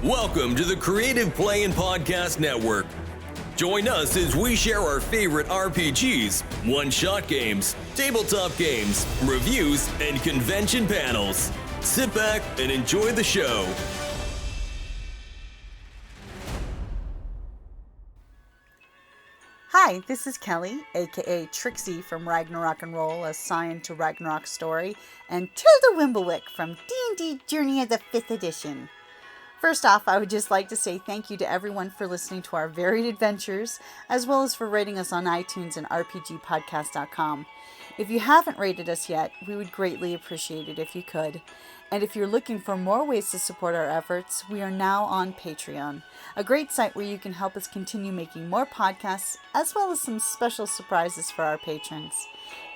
Welcome to the Creative Play and Podcast Network. Join us as we share our favorite RPGs, one-shot games, tabletop games, reviews, and convention panels. Sit back and enjoy the show. Hi, this is Kelly, aka Trixie from Ragnarok and Roll, assigned to Ragnarok Story, and Tilda Wimblewick from D&D Journey of the 5th Edition. First off, I would just like to say thank you to everyone for listening to our varied adventures, as well as for rating us on iTunes and RPGpodcast.com. If you haven't rated us yet, we would greatly appreciate it if you could. And if you're looking for more ways to support our efforts, we are now on Patreon, a great site where you can help us continue making more podcasts, as well as some special surprises for our patrons.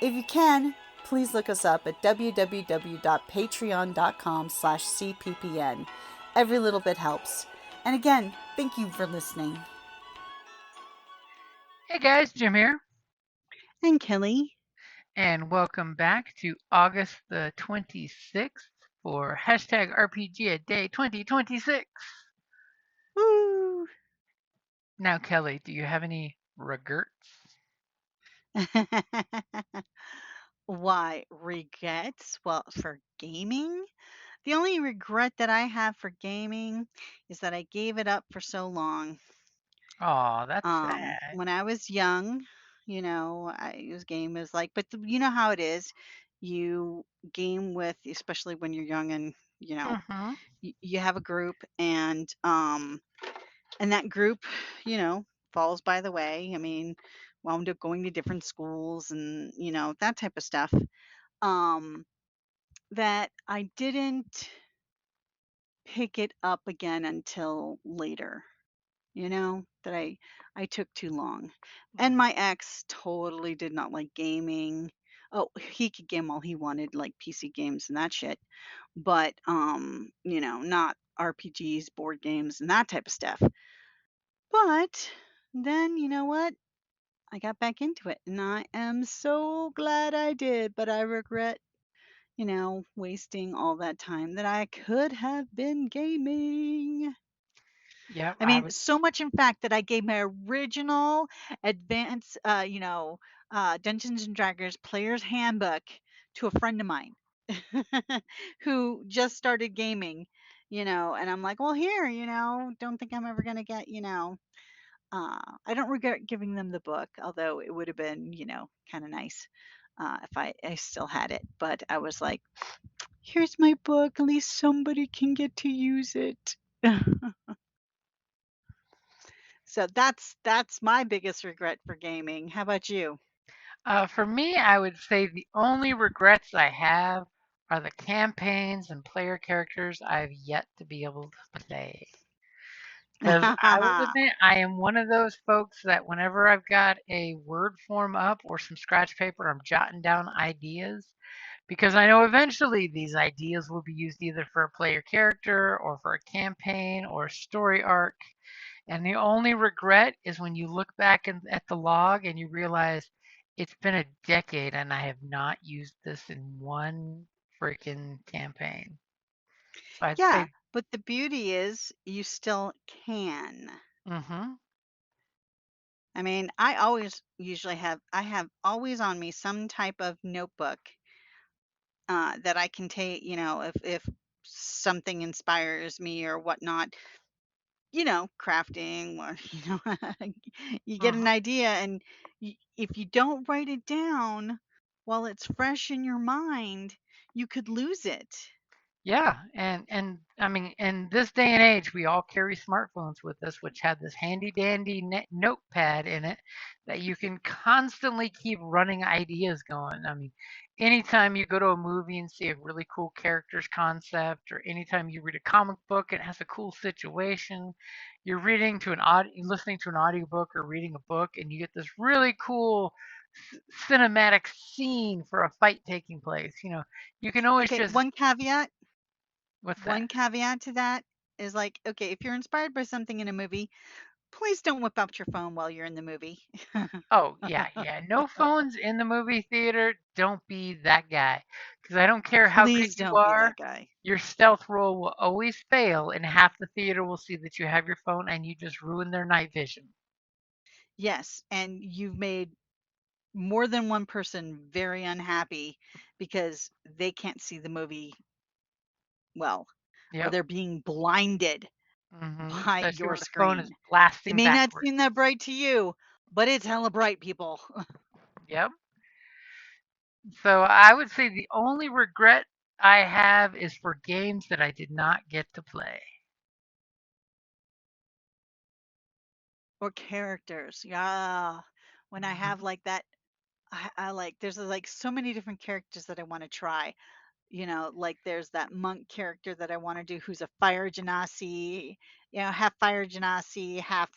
If you can, please look us up at www.patreon.com/cppn. Every little bit helps. And again, thank you for listening. Hey guys, Jim here, And Kelly. and welcome back to August the 26th for hashtag RPGaDAY2026. Woo! Now, Kelly, do you have any regrets? Why, regrets? Well, for gaming? The only regret that I have for gaming is that I gave it up for so long. Oh, that's sad. When I was young, this game is like, but you know how it is. You game with, especially when you're young, and Mm-hmm. you have a group, and that group, falls by the way. I mean, wound up going to different schools, and that type of stuff. Um, that I didn't pick it up again until later. That I took too long. And my ex totally did not like gaming. Oh, he could game all he wanted, like PC games and that shit. But not RPGs, board games, and that type of stuff. But then, you know what? I got back into it, and I am so glad I did, but I regret, wasting all that time that I could have been gaming. Yep, I mean, so much in fact that I gave my original advanced, Dungeons and Dragons player's handbook to a friend of mine who just started gaming, and I'm like, well, here, don't think I'm ever going to get, I don't regret giving them the book, although it would have been, kind of nice if I still had it. But I was like, here's my book. At least somebody can get to use it. So that's my biggest regret for gaming. How about you? For me, I would say the only regrets I have are the campaigns and player characters I've yet to be able to play. Because I will admit, I am one of those folks that whenever I've got a Word form up or some scratch paper, I'm jotting down ideas because I know eventually these ideas will be used either for a player character or for a campaign or a story arc. And the only regret is when you look back at the log and you realize it's been a decade and I have not used this in one freaking campaign. So I'd Yeah, say, but the beauty is you still can. mm-hmm. I mean, I have always on me some type of notebook that I can take, if something inspires me or whatnot, crafting or, you get an Mm-hmm. idea, and if you don't write it down while it's fresh in your mind, you could lose it. Yeah, and I mean, in this day and age, we all carry smartphones with us, which have this handy dandy notepad in it that you can constantly keep running ideas going. I mean, anytime you go to a movie and see a really cool character's concept, or anytime you read a comic book and it has a cool situation, you're listening to an audiobook or reading a book, and you get this really cool cinematic scene for a fight taking place. You can always Okay, just what's that? one caveat to that is like, okay, if you're inspired by something in a movie, Please don't whip out your phone while you're in the movie. Oh, yeah, yeah. No phones in the movie theater. Don't be that guy. Because I don't care how good Please you don't be are, that guy. your stealth roll will always fail, and half the theater will see that you have your phone and you just ruined their night vision. Yes, and you've made more than one person very unhappy because they can't see the movie well, or Yep. they're being blinded by Especially your when the phone is screen. It blasting may not backwards. seem that bright to you, but it's hella bright, people. Yep. So I would say the only regret I have is for games that I did not get to play. Or characters. Yeah. When I have hmm like that, I like, there's like so many different characters that I want to try. Like there's that monk character that I want to do who's a fire genasi, half fire genasi, half,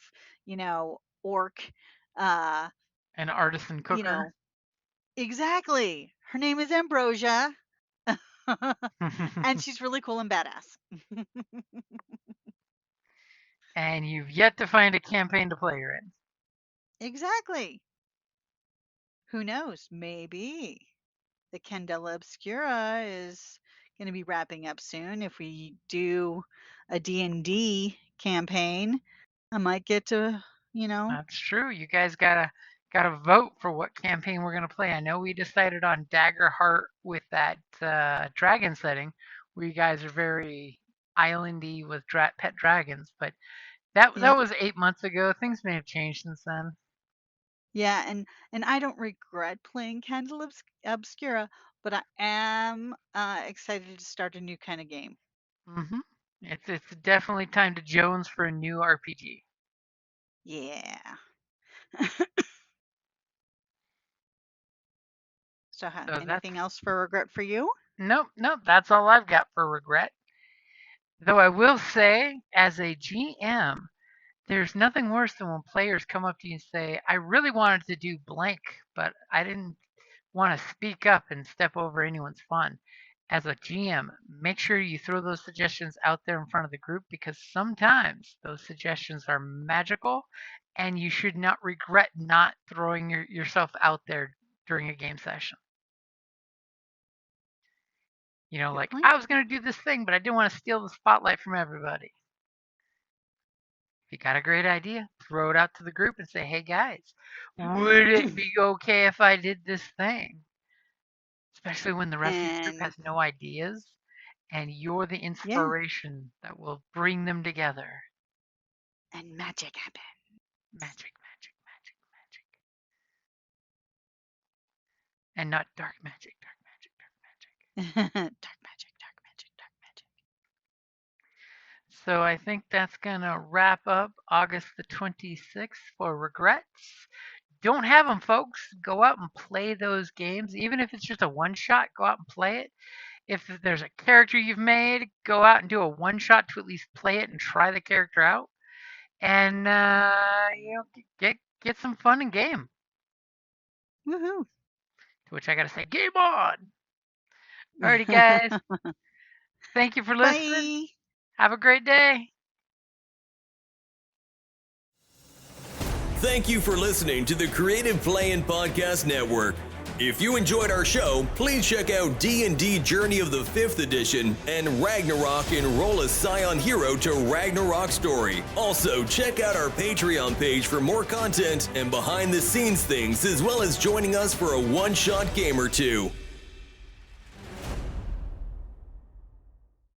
orc. Uh, An artisan you cooker. know, exactly. Her name is Ambrosia. And she's really cool and badass. And you've yet to find a campaign to play her in. Exactly. Who knows? Maybe the Candela Obscura is going to be wrapping up soon. If we do a D&D campaign, I might get to, you know, That's true. You guys gotta vote for what campaign we're gonna play. I know we decided on Daggerheart with that dragon setting, where you guys are very islandy with pet dragons, but that yep. was 8 months ago. Things may have changed since then. Yeah, and I don't regret playing Candela Obscura, but I am excited to start a new kind of game. hmm it's definitely time to Jones for a new RPG. Yeah. So, So that's anything else for regret for you? nope. That's all I've got for regret. Though I will say, as a GM, there's nothing worse than when players come up to you and say, I really wanted to do blank, but I didn't want to speak up and step over anyone's fun. As a GM, make sure you throw those suggestions out there in front of the group because sometimes those suggestions are magical and you should not regret not throwing yourself out there during a game session. Good Like, point. I was going to do this thing, but I didn't want to steal the spotlight from everybody. If you got a great idea, throw it out to the group and say, hey guys, would it be okay if I did this thing? Especially when the rest of your group And has no ideas and you're the yeah, inspiration that will bring them together. and magic happens. Magic, magic, magic, magic. And not dark magic, dark magic, dark magic. Dark magic, dark magic, dark magic. So I think that's going to wrap up August the 26th for regrets. Don't have them, folks. Go out and play those games. Even if it's just a one shot, go out and play it. If there's a character you've made, go out and do a one shot to at least play it and try the character out. And get some fun in game. Woohoo! To which I gotta say, game on! Alrighty, guys. Thank you for listening. Bye. Have a great day. Thank you for listening to the Creative Playing Podcast Network. If you enjoyed our show, please check out D&D Journey of the 5th Edition and Ragnarok Enroll a Scion Hero to Ragnarok Story. Also, check out our Patreon page for more content and behind-the-scenes things, as well as joining us for a one-shot game or two.